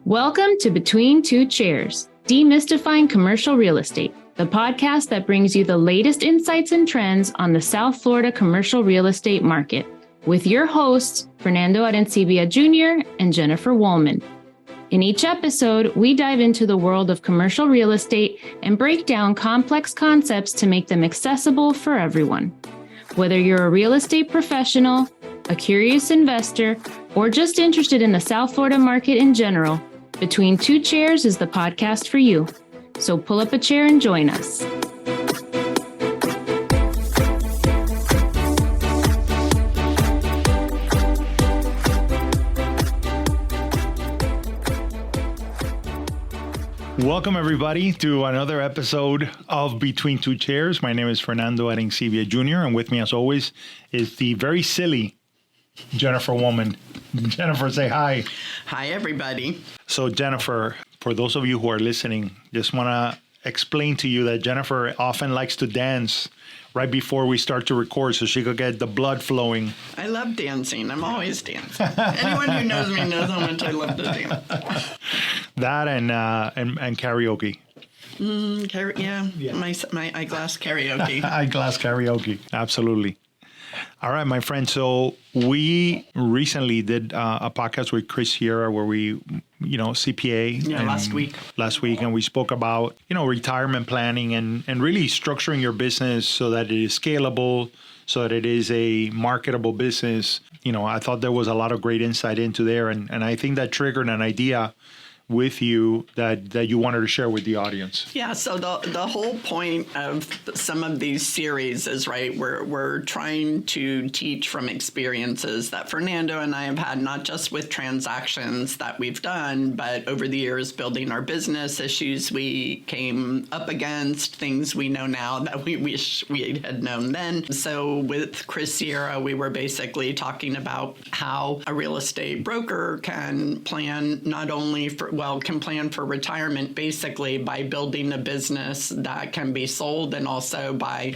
Welcome to Between Two Chairs, Demystifying Commercial Real Estate, the podcast that brings you the latest insights and trends on the South Florida commercial real estate market, with your hosts, Fernando Arencibia Jr. and Jennifer Woolman. In each episode, we dive into the world of commercial real estate and break down complex concepts to make them accessible for everyone. Whether you're a real estate professional, a curious investor, or just interested in the South Florida market in general, Between Two Chairs is the podcast for you. So pull up a chair and join us. Welcome, everybody, to another episode of Between Two Chairs. My name is Fernando Arencibia Jr., and with me, as always, is the very silly Jennifer Woolman. Jennifer, say hi. Hi, everybody. So, Jennifer, for those of you who are listening, just want to explain to you that Jennifer often likes to dance right before we start to record so she could get the blood flowing. I love dancing. I'm always dancing. Anyone who knows me knows how much I love to dance. That and karaoke. Yeah. My eyeglass karaoke. Eyeglass karaoke. Absolutely. All right, my friend. So we recently did a podcast with Chris Sierra where we, CPA. Yeah, last week. And we spoke about, retirement planning and really structuring your business so that it is scalable, so that it is a marketable business. I thought there was a lot of great insight into there. And I think that triggered an idea with you that you wanted to share with the audience. Yeah, so the whole point of some of these series is, right, we're trying to teach from experiences that Fernando and I have had, not just with transactions that we've done, but over the years building our business, issues we came up against, things we know now that we wish we had known then. So with Chris Sierra, we were basically talking about how a real estate broker can plan not only can plan for retirement basically by building a business that can be sold and also by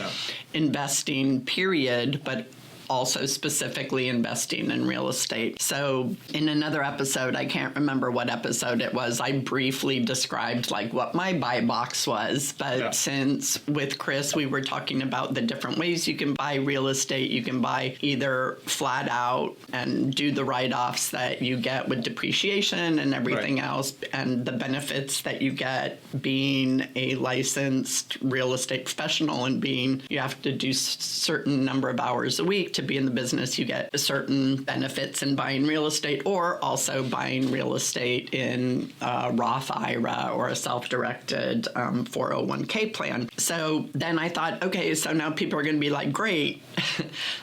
investing, period, but also specifically investing in real estate. So in another episode, I can't remember what episode it was, I briefly described what my buy box was. But since with Chris, we were talking about the different ways you can buy real estate. You can buy either flat out and do the write-offs that you get with depreciation and everything else, and the benefits that you get being a licensed real estate professional and you have to do certain number of hours a week to be in the business. You get certain benefits in buying real estate, or also buying real estate in a Roth IRA or a self-directed 401k plan. So then I thought, okay, so now people are going to be like, great,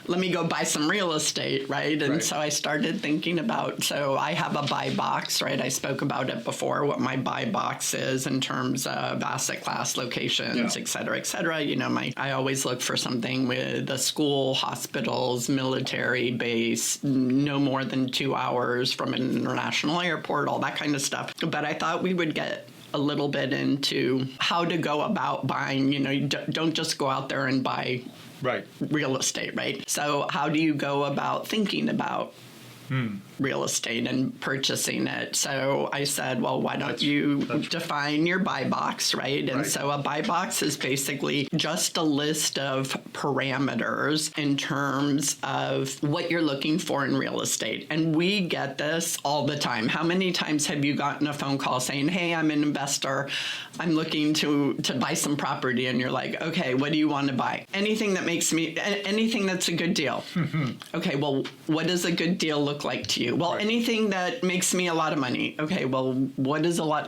let me go buy some real estate, right? And so I started thinking about, so I have a buy box, right? I spoke about it before, what my buy box is in terms of asset class, locations, et cetera, et cetera. I always look for something with a school, hospitals, military base, no more than 2 hours from an international airport, all that kind of stuff. But I thought we would get a little bit into how to go about buying. You don't just go out there and buy real estate, right? So how do you go about thinking about real estate and purchasing it? So I said, well, why don't you define your buy box, right? And so a buy box is basically just a list of parameters in terms of what you're looking for in real estate. And we get this all the time. How many times have you gotten a phone call saying, hey, I'm an investor, I'm looking to buy some property, and you're like, okay, what do you want to buy? Anything that's a good deal. Okay, well, what does a good deal look like to you? Well, anything that makes me a lot of money. Okay, well, what is a lot?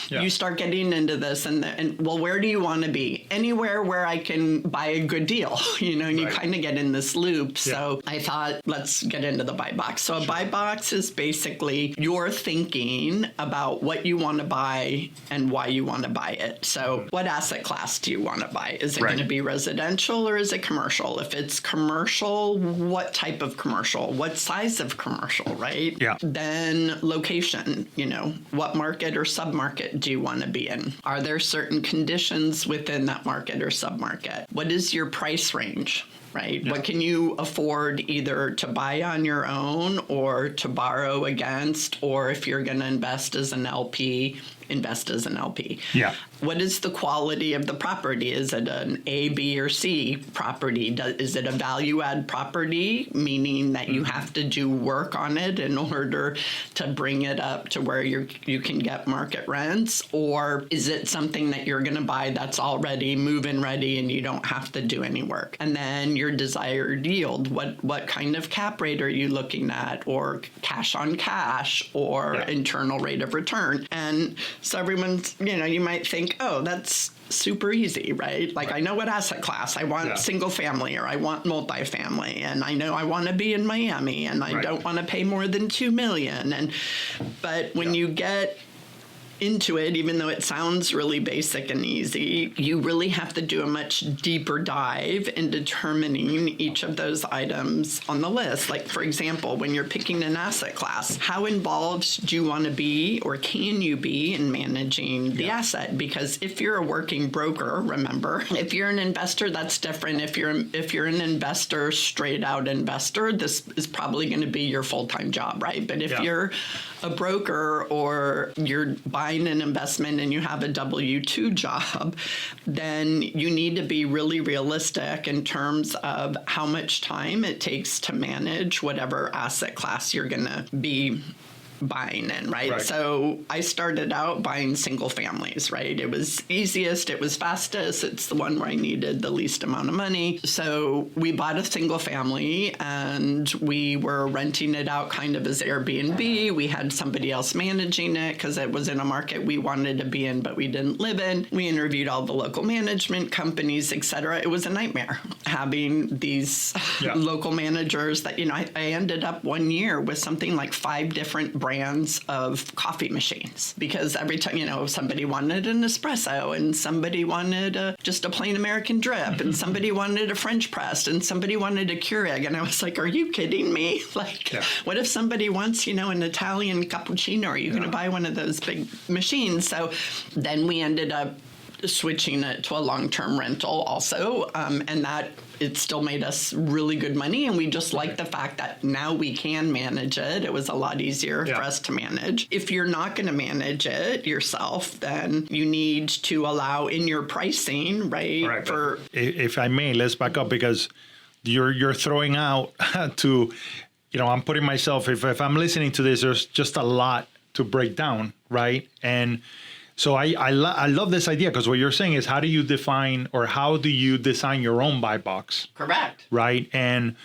You start getting into this, and well, where do you want to be? Anywhere where I can buy a good deal, and you kind of get in this loop. So I thought, let's get into the buy box. So a buy box is basically your thinking about what you want to buy and why you want to buy it. So what asset class do you want to buy? Is it going to be residential or is it commercial? If it's commercial, what type of commercial? What size of commercial, right? Yeah. Then location, what market or submarket do you want to be in? Are there certain conditions within that market or submarket? What is your price range? right? Yeah. What can you afford either to buy on your own or to borrow against, or if you're going to invest as an LP, invest as an LP. Yeah. What is the quality of the property? Is it an A, B, or C property? Is it a value-add property, meaning that you have to do work on it in order to bring it up to where you can get market rents? Or is it something that you're going to buy that's already move-in ready and you don't have to do any work? And then your desired yield. What kind of cap rate are you looking at? Or cash on cash, or internal rate of return? And so everyone's, you might think, oh, that's super easy, right? Like, I know what asset class. I want single family, or I want multifamily, and I know I want to be in Miami, and I don't want to pay more than $2 million. But when you get into it, even though it sounds really basic and easy, you really have to do a much deeper dive in determining each of those items on the list. Like, for example, when you're picking an asset class, how involved do you want to be, or can you be, in managing the asset? Because if you're a working broker, remember, if you're an investor, that's different. If you're an investor, straight out investor, this is probably going to be your full-time job, right? But if you're a broker, or you're buying an investment and you have a W-2 job, then you need to be really realistic in terms of how much time it takes to manage whatever asset class you're going to be buying in, right? So I started out buying single families, right? It was easiest, it was fastest, it's the one where I needed the least amount of money. So we bought a single family and we were renting it out kind of as Airbnb. We had somebody else managing it because it was in a market we wanted to be in, but we didn't live in. We interviewed all the local management companies, etc. It was a nightmare having these local managers that, I ended up one year with something like 5 different brands of coffee machines, because every time, somebody wanted an espresso, and somebody wanted just a plain American drip, and somebody wanted a French press, and somebody wanted a Keurig. And I was like, are you kidding me? What if somebody wants, an Italian cappuccino? Are you going to buy one of those big machines? So then we ended up switching it to a long-term rental also, and that it still made us really good money, and we just liked the fact that now we can manage it. It was a lot easier for us to manage. If you're not going to manage it yourself, then you need to allow in your pricing, right? If I may, let's back up, because you're throwing out to, I'm putting myself, if I'm listening to this, there's just a lot to break down, right? And so I love this idea, because what you're saying is, how do you design your own buy box? Correct. Right. And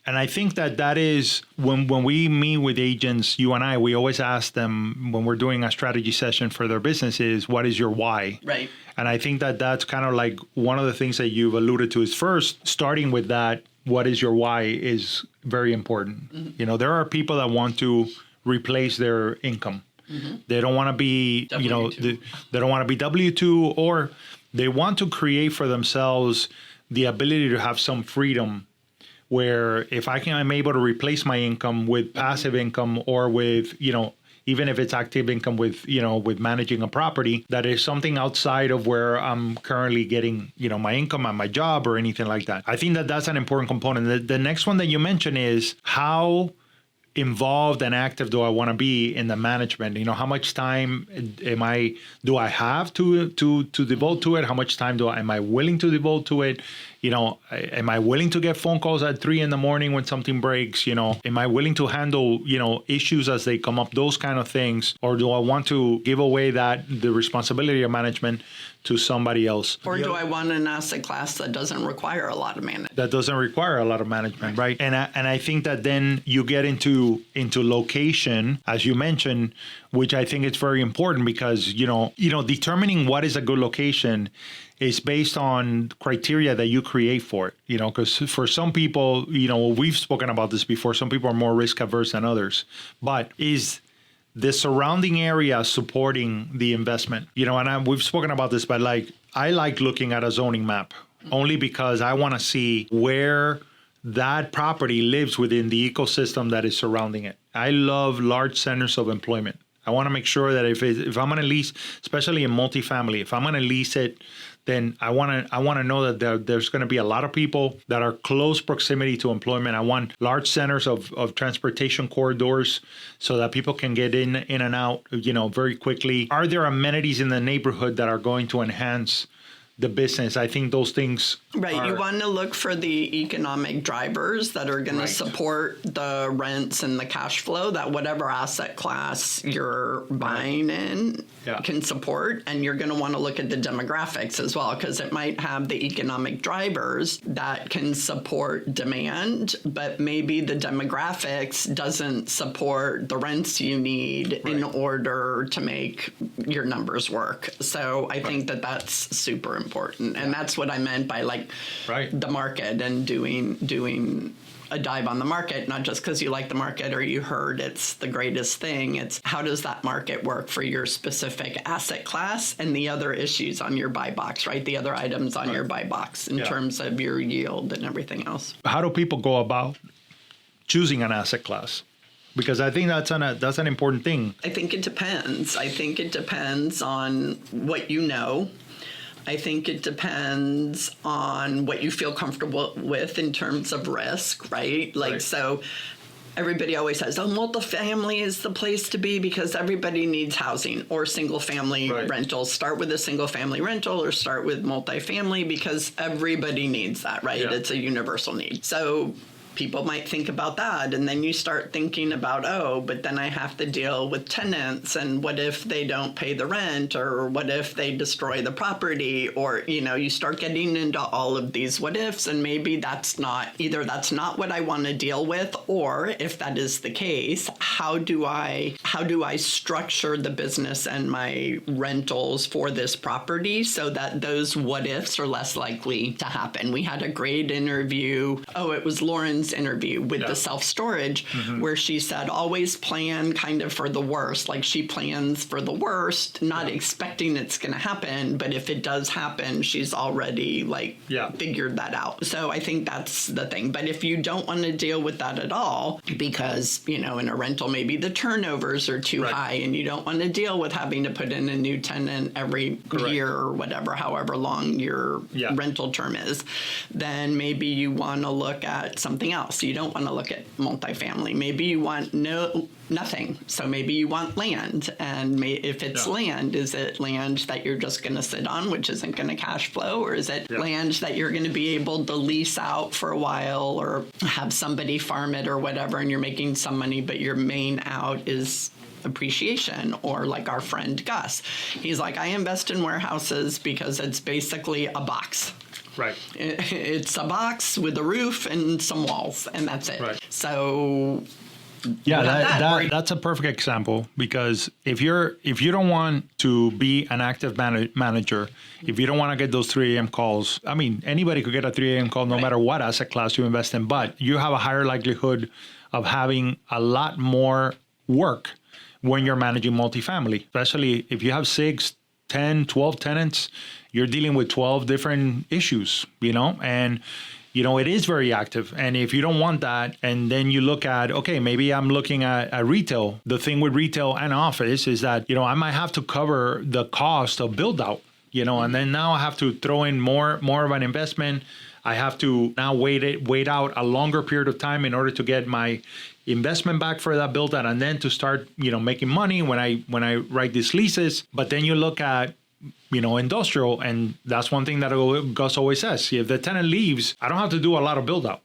I think that is when we meet with agents, you and I, we always ask them when we're doing a strategy session for their businesses, what is your why? Right. And I think that's kind of like one of the things that you've alluded to is, first, starting with that, what is your why, is very important. Mm-hmm. There are people that want to replace their income. Mm-hmm. They don't want to be, W2. They don't want to be W-2, or they want to create for themselves the ability to have some freedom, where if I'm able to replace my income with passive income, or with, even if it's active income with managing a property, that is something outside of where I'm currently getting, my income and my job or anything like that. I think that's an important component. The next one that you mentioned is, how involved and active do I want to be in the management? How much time do I have to devote to it? How much time am I willing to devote to it? Am I willing to get phone calls at 3 a.m. when something breaks? Am I willing to handle, issues as they come up, those kind of things? Or do I want to give away the responsibility of management to somebody else? Or do I want an asset class that doesn't require a lot of management? Right? And I think that then you get into location, as you mentioned, which I think is very important, because, determining what is a good location is based on criteria that you create for it, because for some people, we've spoken about this before, some people are more risk averse than others, but is the surrounding area supporting the investment? And we've spoken about this, but I like looking at a zoning map only because I want to see where that property lives within the ecosystem that is surrounding it. I love large centers of employment. I want to make sure that if I'm going to lease, especially in multifamily, if I'm going to lease it then I want to know that there's going to be a lot of people that are close proximity to employment. I want large centers of transportation corridors so that people can get in and out, very quickly. Are there amenities in the neighborhood that are going to enhance the business? I think those things Right. You want to look for the economic drivers that are going to support the rents and the cash flow that whatever asset class you're buying in can support. And you're going to want to look at the demographics as well, because it might have the economic drivers that can support demand, but maybe the demographics doesn't support the rents you need in order to make your numbers work. So I think that that's super important. And that's what I meant by the market and doing a dive on the market, not just because you like the market or you heard it's the greatest thing. It's how does that market work for your specific asset class and the other issues on your buy box, right? The other items on your buy box in terms of your yield and everything else. How do people go about choosing an asset class? Because I think that's an important thing. I think it depends. I think it depends on what you know. I think it depends on what you feel comfortable with in terms of risk, right? So everybody always says, multifamily is the place to be because everybody needs housing, or single family rentals. Start with a single family rental or start with multifamily because everybody needs that, right? Yeah. It's a universal need. So people might think about that, and then you start thinking about, but then I have to deal with tenants, and what if they don't pay the rent, or what if they destroy the property, or, you start getting into all of these what ifs, and maybe that's not what I want to deal with, or if that is the case, how do I structure the business and my rentals for this property so that those what ifs are less likely to happen. We had a great interview. It was Lauren's interview with the self-storage where she said always plan kind of for the worst. Like she plans for the worst, not expecting it's going to happen, but if it does happen, she's already figured that out. So I think that's the thing. But if you don't want to deal with that at all because, in a rental maybe the turnovers are too high and you don't want to deal with having to put in a new tenant every year or whatever, however long your rental term is, then maybe you want to look at something else. You don't want to look at multifamily. Maybe you want nothing. So maybe you want land. And if it's land, is it land that you're just going to sit on, which isn't going to cash flow? Or is it land that you're going to be able to lease out for a while or have somebody farm it or whatever, and you're making some money, but your main out is appreciation? Or like our friend Gus, he's like, I invest in warehouses because it's basically a box. Right. It's a box with a roof and some walls, and that's it. Right. So that's a perfect example, because if you don't want to be an active manager, if you don't want to get those 3 a.m. calls, I mean, anybody could get a 3 a.m. call no matter what asset class you invest in, but you have a higher likelihood of having a lot more work when you're managing multifamily, especially if you have 6, 10, 12 tenants, you're dealing with 12 different issues, and, it is very active. And if you don't want that, and then you look at, okay, maybe I'm looking at retail. The thing with retail and office is that, I might have to cover the cost of build out, and then now I have to throw in more of an investment. I have to now wait out a longer period of time in order to get my investment back for that build out, and then to start, making money when I write these leases. But then you look at, industrial, and that's one thing that Gus always says. If the tenant leaves, I don't have to do a lot of build out.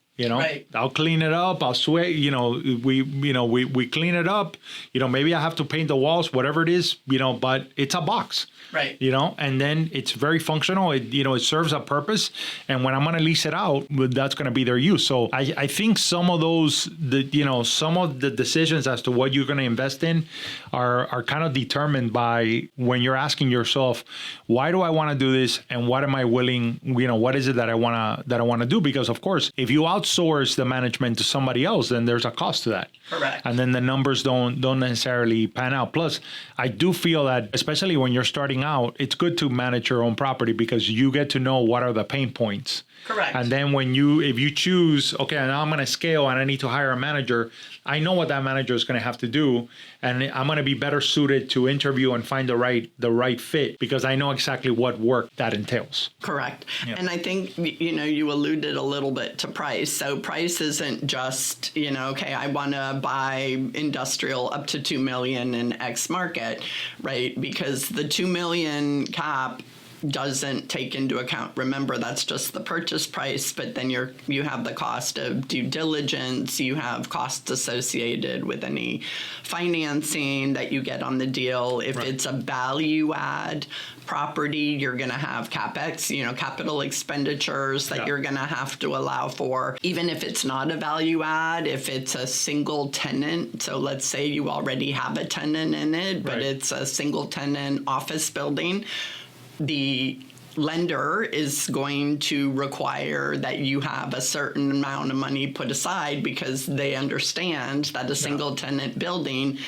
I'll clean it up. I'll sweat. We clean it up. Maybe I have to paint the walls, whatever it is. But it's a box. Right. And then it's very functional. It serves a purpose. And when I'm going to lease it out, that's going to be their use. So I think some of the decisions as to what you're going to invest in are kind of determined by when you're asking yourself, why do I want to do this? And what am I willing, what is it that I want to do? Because of course, if you outsource the management to somebody else, then there's a cost to that. Correct. And then the numbers don't necessarily pan out. Plus, I do feel that, especially when you're starting out, it's good to manage your own property because you get to know what are the pain points. Correct. And then if you choose, okay, now I'm going to scale and I need to hire a manager, I know what that manager is going to have to do, and I'm going to be better suited to interview and find the right fit because I know exactly what work that entails. Correct. Yeah. And I think, you alluded a little bit to price. So price isn't just, okay, I want to buy industrial up to $2 million in X market, right? Because the $2 million cap doesn't take into account, remember, that's just the purchase price, but then you have the cost of due diligence, you have costs associated with any financing that you get on the deal. If it's a value add property, you're going to have CapEx, capital expenditures that you're going to have to allow for. Even if it's not a value add, if it's a single tenant, so let's say you already have a tenant in it, but it's a single tenant office building, the lender is going to require that you have a certain amount of money put aside because they understand that a single tenant building,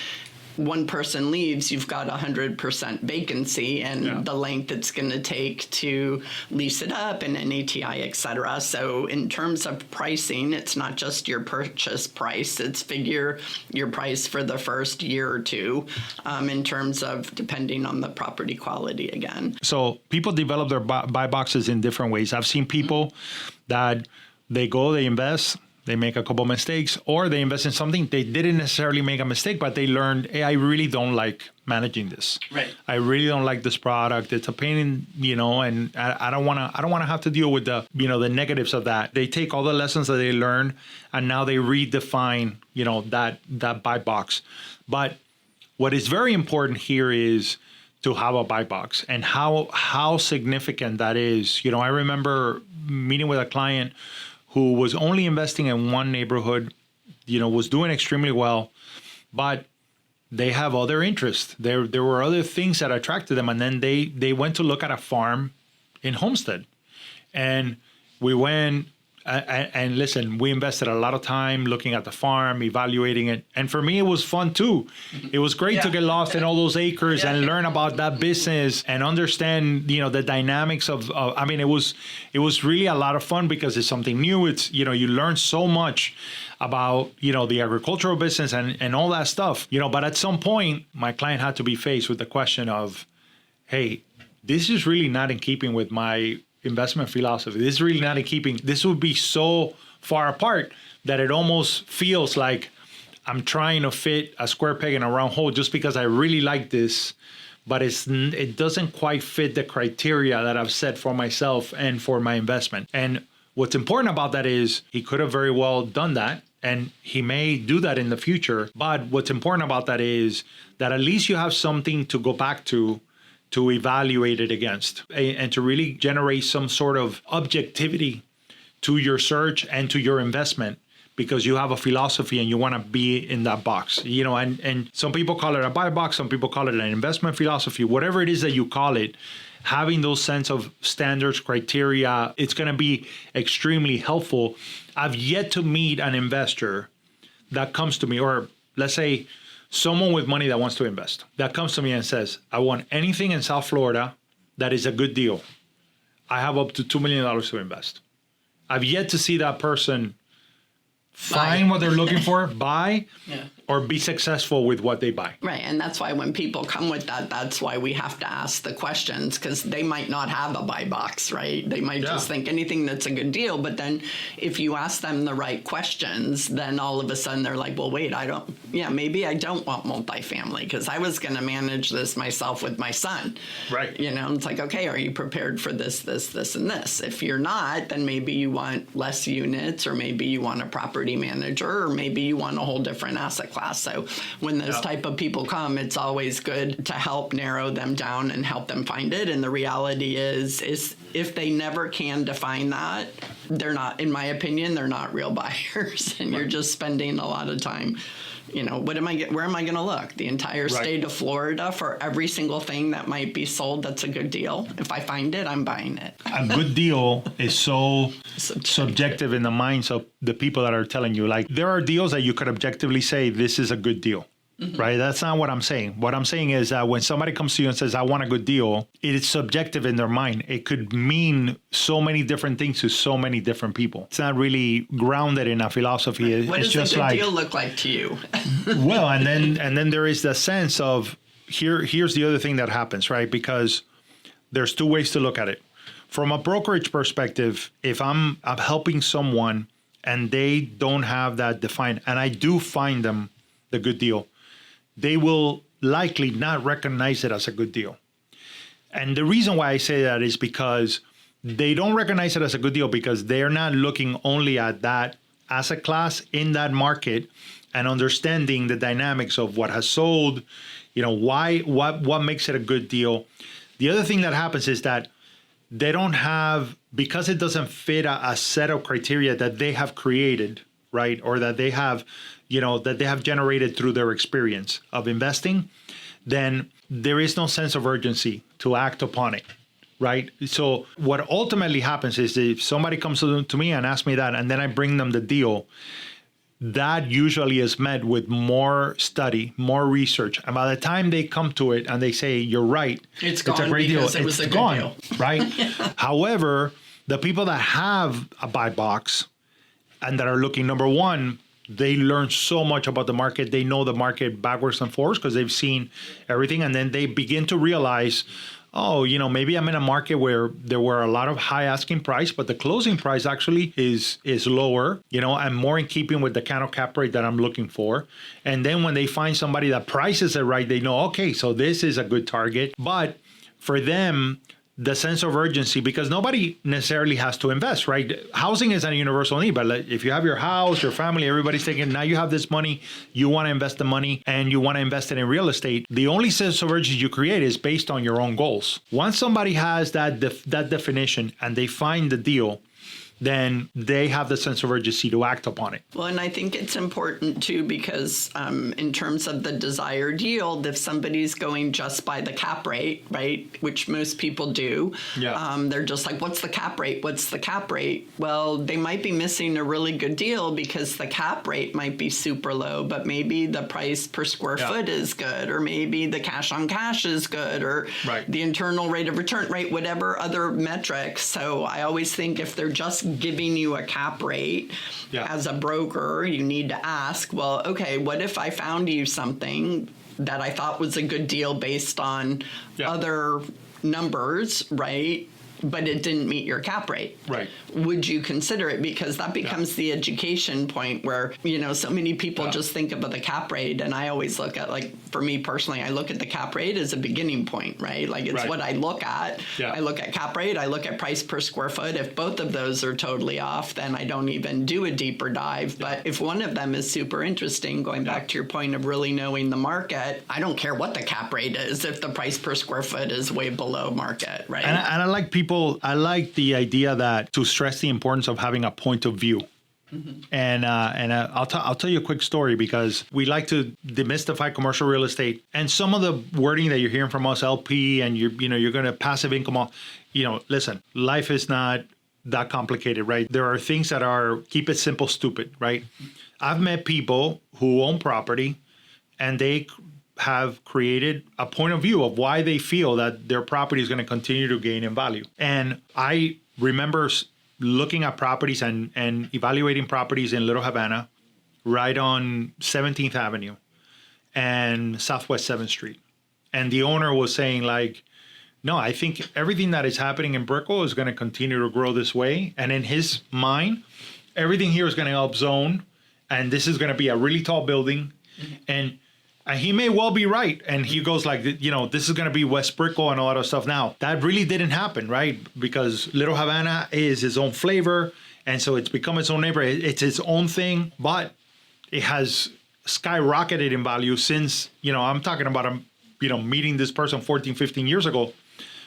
one person leaves, you've got 100% vacancy and the length it's going to take to lease it up and NATI, et cetera. So in terms of pricing, it's not just your purchase price, it's figure your price for the first year or two in terms of depending on the property quality again. So people develop their buy boxes in different ways. I've seen people that they invest, they make a couple mistakes, or they invest in something. They didn't necessarily make a mistake, but they learned, hey, I really don't like managing this. Right. I really don't like this product. It's a pain in, and I don't want to have to deal with the negatives of that. They take all the lessons that they learned and now they redefine, that buy box. But what is very important here is to have a buy box and how significant that is. I remember meeting with a client who was only investing in one neighborhood, was doing extremely well, but they have other interests. There were other things that attracted them, and then they went to look at a farm in Homestead. And we went, and listen, we invested a lot of time looking at the farm, evaluating it. And for me, it was fun too. It was great to get lost in all those acres and learn about that business and understand, the dynamics of it was really a lot of fun because it's something new. It's, you learn so much about, the agricultural business and all that stuff, but at some point, my client had to be faced with the question of, hey, this is really not in keeping with my investment philosophy. This is really not in keeping. This would be so far apart that it almost feels like I'm trying to fit a square peg in a round hole just because I really like this, but it doesn't quite fit the criteria that I've set for myself and for my investment. And what's important about that is he could have very well done that, and he may do that in the future. But what's important about that is that at least you have something to go back to evaluate it against and to really generate some sort of objectivity to your search and to your investment because you have a philosophy and you want to be in that box, and some people call it a buy box, some people call it an investment philosophy, whatever it is that you call it, having those sense of standards, criteria, it's going to be extremely helpful. I've yet to meet an investor that comes to me, or let's say, someone with money that wants to invest, that comes to me and says, I want anything in South Florida that is a good deal. I have up to $2 million to invest. I've yet to see that person find what they're looking for, buy, or be successful with what they buy. Right. And that's why when people come with that, that's why we have to ask the questions, because they might not have a buy box, right? They might just think anything that's a good deal. But then if you ask them the right questions, then all of a sudden they're like, well, wait, maybe I don't want multifamily because I was going to manage this myself with my son. Right. It's like, okay, are you prepared for this, this, and this? If you're not, then maybe you want less units, or maybe you want a property manager, or maybe you want a whole different asset class. So when those type of people come, it's always good to help narrow them down and help them find it. And the reality is if they never can define that, they're not, in my opinion, they're not real buyers. And you're just spending a lot of time, where am I going to look? The entire state of Florida for every single thing that might be sold that's a good deal. If I find it, I'm buying it. A good deal is so subjective in the minds of the people that are telling you. Like, there are deals that you could objectively say, this is a good deal. Right? That's not what I'm saying. What I'm saying is that when somebody comes to you and says, I want a good deal, it is subjective in their mind. It could mean so many different things to so many different people. It's not really grounded in a philosophy. Right. What it's does just a good like, deal look like to you? Well, and then there is the sense of, here's the other thing that happens, right? Because there's two ways to look at it. From a brokerage perspective, if I'm helping someone and they don't have that defined, and I do find them the good deal, they will likely not recognize it as a good deal. And the reason why I say that is because they don't recognize it as a good deal because they're not looking only at that asset class in that market and understanding the dynamics of what has sold, what makes it a good deal. The other thing that happens is that they don't have, because it doesn't fit a set of criteria that they have created, right? Or that they have, that they have generated through their experience of investing, then there is no sense of urgency to act upon it, right? So what ultimately happens is if somebody comes to me and asks me that, and then I bring them the deal, that usually is met with more study, more research. And by the time they come to it and they say, you're right, it's a great deal, it was a good deal. Right? However, the people that have a buy box and that are looking, number one, they learn so much about the market. They know the market backwards and forwards because they've seen everything. And then they begin to realize, maybe I'm in a market where there were a lot of high asking price, but the closing price actually is lower, and more in keeping with the kind of cap rate that I'm looking for. And then when they find somebody that prices it right, they know, okay, so this is a good target. But for them, the sense of urgency, because nobody necessarily has to invest, right? Housing is a universal need, but if you have your house, your family, everybody's thinking, now you have this money, you want to invest the money and you want to invest it in real estate. The only sense of urgency you create is based on your own goals. Once somebody has that definition and they find the deal, then they have the sense of urgency to act upon it. Well, and I think it's important too, because in terms of the desired yield, if somebody's going just by the cap rate, right, which most people do, they're just like, what's the cap rate? What's the cap rate? Well, they might be missing a really good deal because the cap rate might be super low, but maybe the price per square foot is good, or maybe the cash on cash is good, or the internal rate of return, right, whatever other metrics. So I always think if they're just giving you a cap rate as a broker, you need to ask, well, okay, what if I found you something that I thought was a good deal based on other numbers, right? But it didn't meet your cap rate. Right. Would you consider it? Because that becomes the education point where, so many people just think about the cap rate. And I always look at, like, for me personally, I look at the cap rate as a beginning point, right? Like, it's what I look at. I look at cap rate, I look at price per square foot. If both of those are totally off, then I don't even do a deeper dive. But if one of them is super interesting, going back to your point of really knowing the market, I don't care what the cap rate is if the price per square foot is way below market, right? And I like I like the idea that to stress the importance of having a point of view. Mm-hmm. And I'll tell you a quick story because we like to demystify commercial real estate, and some of the wording that you're hearing from us, LP, and you're going to passive income. Listen, life is not that complicated, right? There are things that are keep it simple, stupid, right? I've met people who own property, and they have created a point of view of why they feel that their property is going to continue to gain in value. And I remember looking at properties and evaluating properties in Little Havana, right on 17th Avenue and Southwest 7th Street. And the owner was saying, like, no, I think everything that is happening in Brickell is going to continue to grow this way. And in his mind, everything here is going to upzone, and this is going to be a really tall building. And he may well be right. And he goes like, this is going to be West Brickell and a lot of stuff. Now, that really didn't happen, right? Because Little Havana is its own flavor. And so it's become its own neighborhood. It's its own thing, but it has skyrocketed in value since, I'm talking about, meeting this person 14, 15 years ago.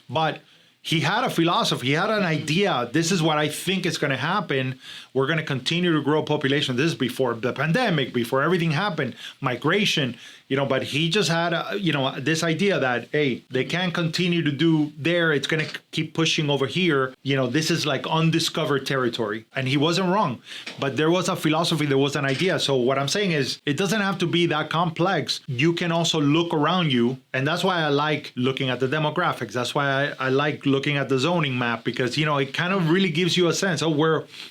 But he had a philosophy, he had an idea. This is what I think is going to happen. We're going to continue to grow population. This is before the pandemic, before everything happened, migration, but he just had, this idea that, hey, they can't continue to do there. It's going to keep pushing over here. This is like undiscovered territory. And he wasn't wrong, but there was a philosophy, there was an idea. So what I'm saying is it doesn't have to be that complex. You can also look around you. And that's why I like looking at the demographics. That's why I like looking at the zoning map, because, it kind of really gives you a sense of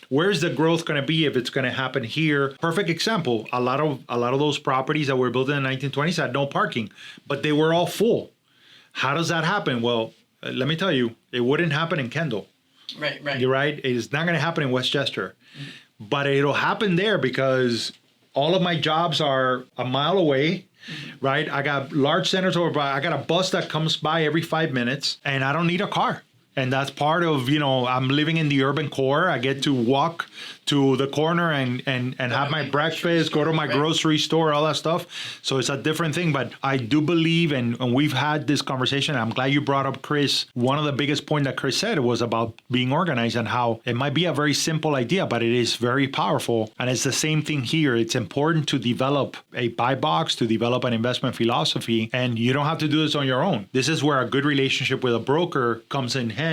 where's the growth going to be if it's going to happen here. Perfect example. A lot of those properties that were built in the 1920s had no parking, but they were all full. How does that happen? Well, let me tell you, it wouldn't happen in Kendall. Right. You're right. It's not going to happen in Westchester, but it'll happen there because all of my jobs are a mile away. Right. I got large centers over by. I got a bus that comes by every 5 minutes, and I don't need a car. And that's part of, I'm living in the urban core. I get to walk to the corner and have my breakfast, go to my grocery store, all that stuff. So it's a different thing. But I do believe, and we've had this conversation, I'm glad you brought up Chris. One of the biggest points that Chris said was about being organized and how it might be a very simple idea, but it is very powerful. And it's the same thing here. It's important to develop a buy box, to develop an investment philosophy. And you don't have to do this on your own. This is where a good relationship with a broker comes in hand.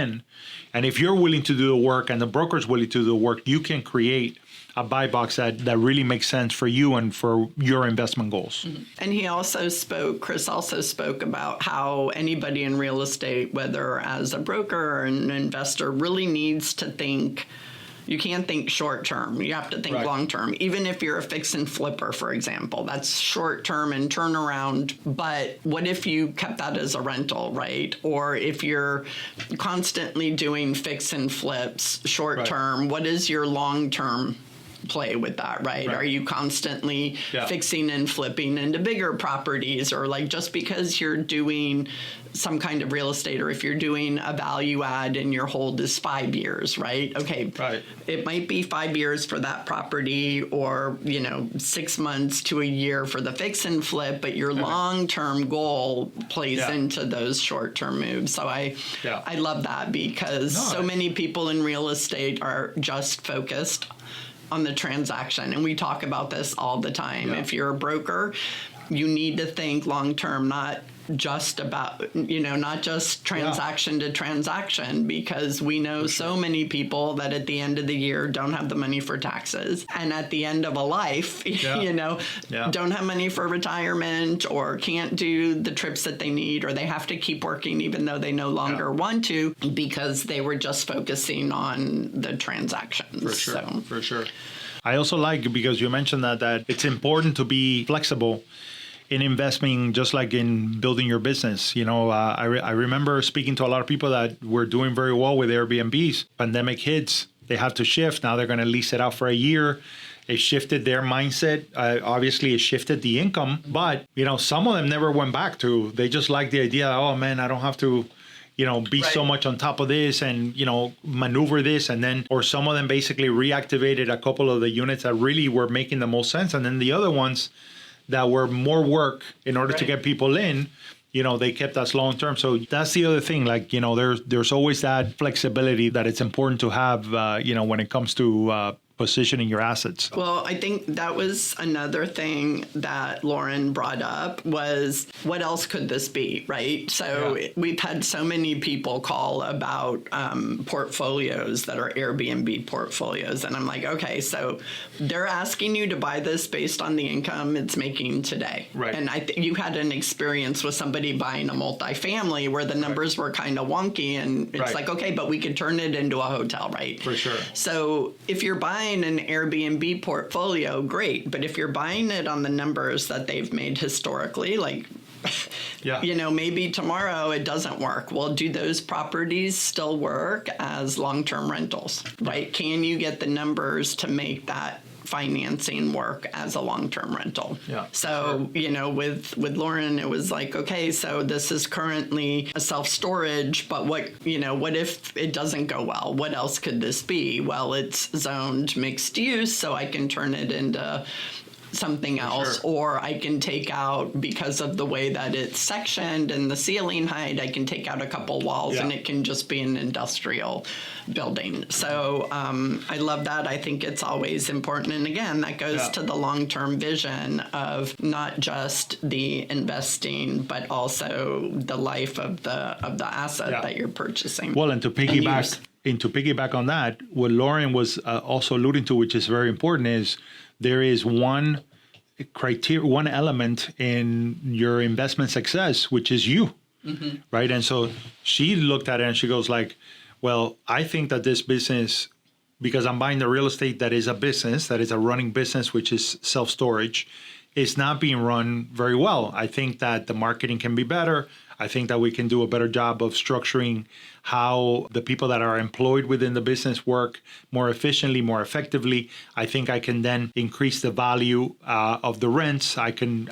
And if you're willing to do the work and the broker's willing to do the work, you can create a buy box that really makes sense for you and for your investment goals. And Chris also spoke about how anybody in real estate, whether as a broker or an investor, really needs to think. You can't think short term. You have to think long term. Even if you're a fix and flipper, for example, that's short term and turnaround. But what if you kept that as a rental, right? Or if you're constantly doing fix and flips short term, what is your long term play with that, right? Are you constantly fixing and flipping into bigger properties, or like just because you're doing some kind of real estate, or if you're doing a value add and your hold is 5 years, right? Okay. Right. It might be 5 years for that property, or, 6 months to a year for the fix and flip, but your long-term goal plays into those short-term moves. So I love that, because so many people in real estate are just focused on the transaction. And we talk about this all the time. Yeah. If you're a broker, you need to think long-term, not just about, not just transaction to transaction, because we know so many people that at the end of the year don't have the money for taxes. And at the end of a life, don't have money for retirement, or can't do the trips that they need, or they have to keep working even though they no longer want to, because they were just focusing on the transactions. For sure. I also like, because you mentioned that it's important to be flexible in investing, just like in building your business. I remember speaking to a lot of people that were doing very well with Airbnbs. Pandemic hits, they had to shift. Now they're going to lease it out for a year. It shifted their mindset. Obviously, it shifted the income. But, some of them never went back to. They just like the idea, oh, man, I don't have to be so much on top of this and, maneuver this. And then, or some of them basically reactivated a couple of the units that really were making the most sense. And then the other ones that were more work in order to get people in, they kept us long term. So that's the other thing. Like, there's always that flexibility that it's important to have, when it comes to positioning your assets. Well, I think that was another thing that Lauren brought up, was what else could this be, right? So we've had so many people call about portfolios that are Airbnb portfolios. And I'm like, okay, so they're asking you to buy this based on the income it's making today. Right. And I think you had an experience with somebody buying a multifamily where the numbers were kind of wonky, and it's like, okay, but we could turn it into a hotel, right? For sure. So if you're buying an Airbnb portfolio, great. But if you're buying it on the numbers that they've made historically, like, maybe tomorrow it doesn't work. Well, do those properties still work as long-term rentals, right? Can you get the numbers to make that financing work as a long-term rental? So, with Lauren, it was like, okay, so this is currently a self-storage, but what if it doesn't go well? What else could this be? Well, it's zoned mixed use, so I can turn it into something else, or I can take out, because of the way that it's sectioned and the ceiling height, I can take out a couple walls and it can just be an industrial building. So I love that. I think it's always important. And again, that goes to the long-term vision of not just the investing, but also the life of the asset that you're purchasing. Well, and to piggyback on that, what Lauren was also alluding to, which is very important, is there is one element in your investment success, which is you, right? And so she looked at it and she goes like, well, I think that this business, because I'm buying the real estate that is a business, that is a running business, which is self-storage, is not being run very well. I think that the marketing can be better. I think that we can do a better job of structuring how the people that are employed within the business work more efficiently, more effectively. I think I can then increase the value of the rents. I can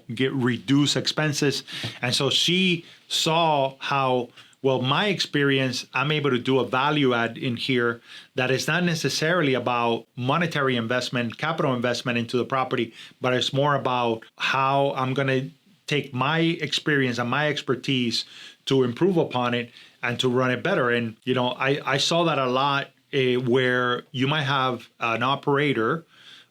reduce expenses. And so she saw how, well, my experience, I'm able to do a value add in here that is not necessarily about monetary investment, capital investment into the property, but it's more about how I'm going to take my experience and my expertise to improve upon it and to run it better. And, I saw that a lot where you might have an operator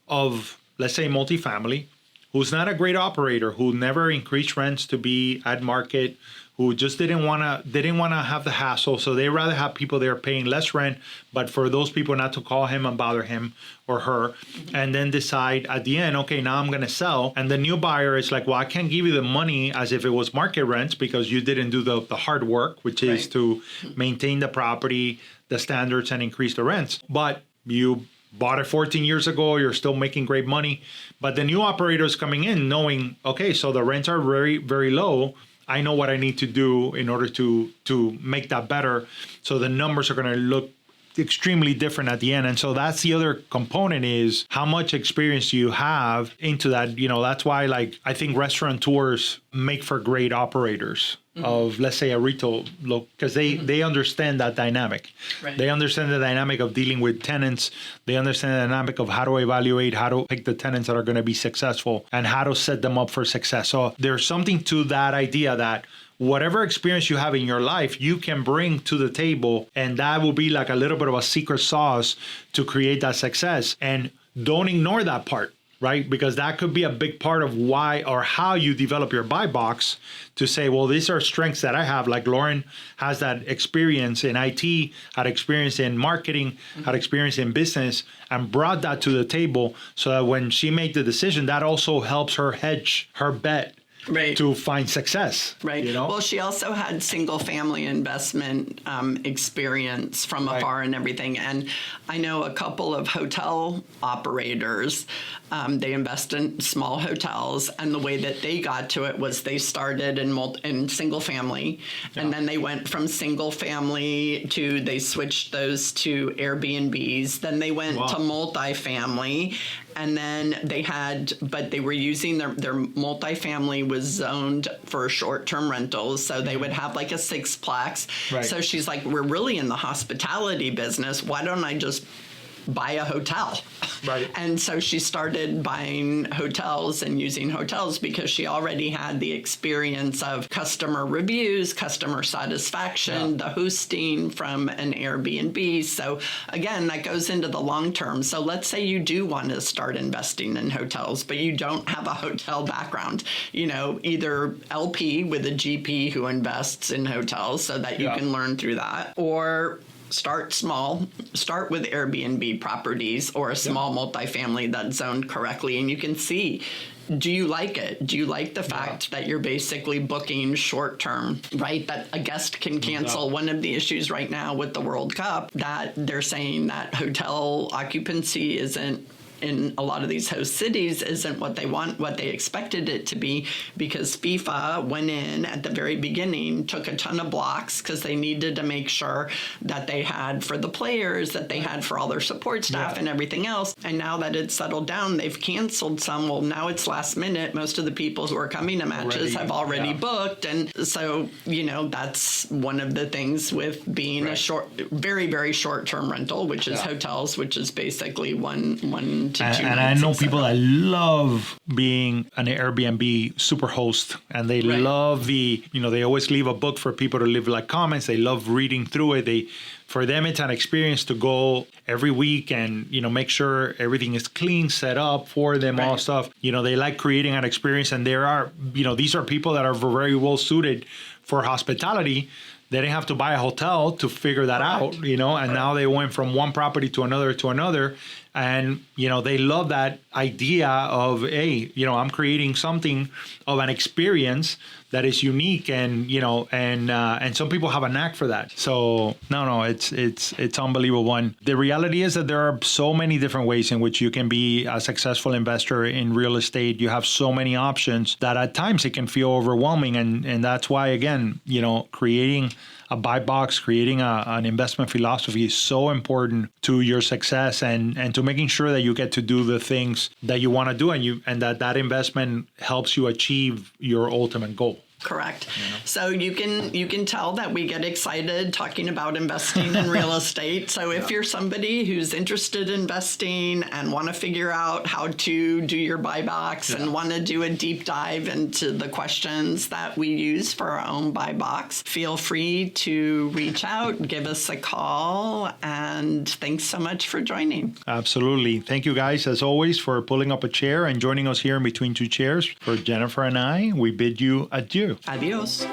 of, let's say, multifamily, who's not a great operator, who never increased rents to be at market, who just didn't want to have the hassle. So they rather have people there paying less rent, but for those people not to call him and bother him or her, and then decide at the end, okay, now I'm going to sell. And the new buyer is like, well, I can't give you the money as if it was market rents because you didn't do the hard work, which is to maintain the property, the standards, and increase the rents. But you bought it 14 years ago, you're still making great money. But the new operator is coming in knowing, okay, so the rents are very, very low. I know what I need to do in order to make that better. So the numbers are going to look extremely different at the end. And so that's the other component, is how much experience you have into that. That's why, I think restaurateurs make for great operators of, let's say, a retail look, because they understand that dynamic. Right. They understand the dynamic of dealing with tenants. They understand the dynamic of how to evaluate, how to pick the tenants that are going to be successful, and how to set them up for success. So there's something to that idea that whatever experience you have in your life, you can bring to the table, and that will be like a little bit of a secret sauce to create that success. And don't ignore that part, right? Because that could be a big part of why or how you develop your buy box, to say, well, these are strengths that I have. Like Lauren has that experience in IT, had experience in marketing, had experience in business, and brought that to the table, so that when she made the decision, that also helps her hedge her bet. Right. To find success. Right. Well, she also had single family investment experience from afar and everything. And I know a couple of hotel operators, they invest in small hotels. And the way that they got to it was they started in single family. Yeah. And then they went from single family to, they switched those to Airbnbs. Then they went to multifamily. And then they were using their multifamily was zoned for short-term rentals. So they would have like a sixplex. Right. So she's like, we're really in the hospitality business. Why don't I just buy a hotel? Right. And so she started buying hotels and using hotels because she already had the experience of customer reviews, customer satisfaction, the hosting from an Airbnb. So again, that goes into the long term. So let's say you do want to start investing in hotels, but you don't have a hotel background, either LP with a GP who invests in hotels so that you can learn through that, or start small, start with Airbnb properties or a small multifamily that's zoned correctly, and you can see, do you like it? Do you like the fact that you're basically booking short term, right? That a guest can cancel. One of the issues right now with the World Cup, that they're saying that hotel occupancy isn't, in a lot of these host cities, isn't what they want, what they expected it to be, because FIFA went in at the very beginning, took a ton of blocks because they needed to make sure that they had for the players, that they had for all their support staff and everything else. And now that it's settled down, they've canceled some. Well, now it's last minute. Most of the people who are coming to matches have already booked. And so, that's one of the things with being a very, very short-term rental, which is hotels, which is basically one to 2 nights. And I know people that love being an Airbnb super host, and they love they always leave a book for people to leave like comments. They love reading through it. For them, it's an experience to go every week and, make sure everything is clean, set up for them, all stuff. They like creating an experience, and there are, these are people that are very well suited for hospitality. They didn't have to buy a hotel to figure that out, and now they went from one property to another. And, they love that idea of, hey, I'm creating something of an experience that is unique, and, and some people have a knack for that. So no, it's unbelievable. And the reality is that there are so many different ways in which you can be a successful investor in real estate. You have so many options that at times it can feel overwhelming. And that's why, again, creating a buy box, creating an investment philosophy is so important to your success and to making sure that you get to do the things that you want to do, and that investment helps you achieve your ultimate goal. Correct. So you can tell that we get excited talking about investing in real estate. So if you're somebody who's interested in investing and want to figure out how to do your buy box and want to do a deep dive into the questions that we use for our own buy box, feel free to reach out, give us a call, and thanks so much for joining. Absolutely. Thank you guys, as always, for pulling up a chair and joining us here in Between Two Chairs. For Jennifer and I, we bid you adieu. Adios.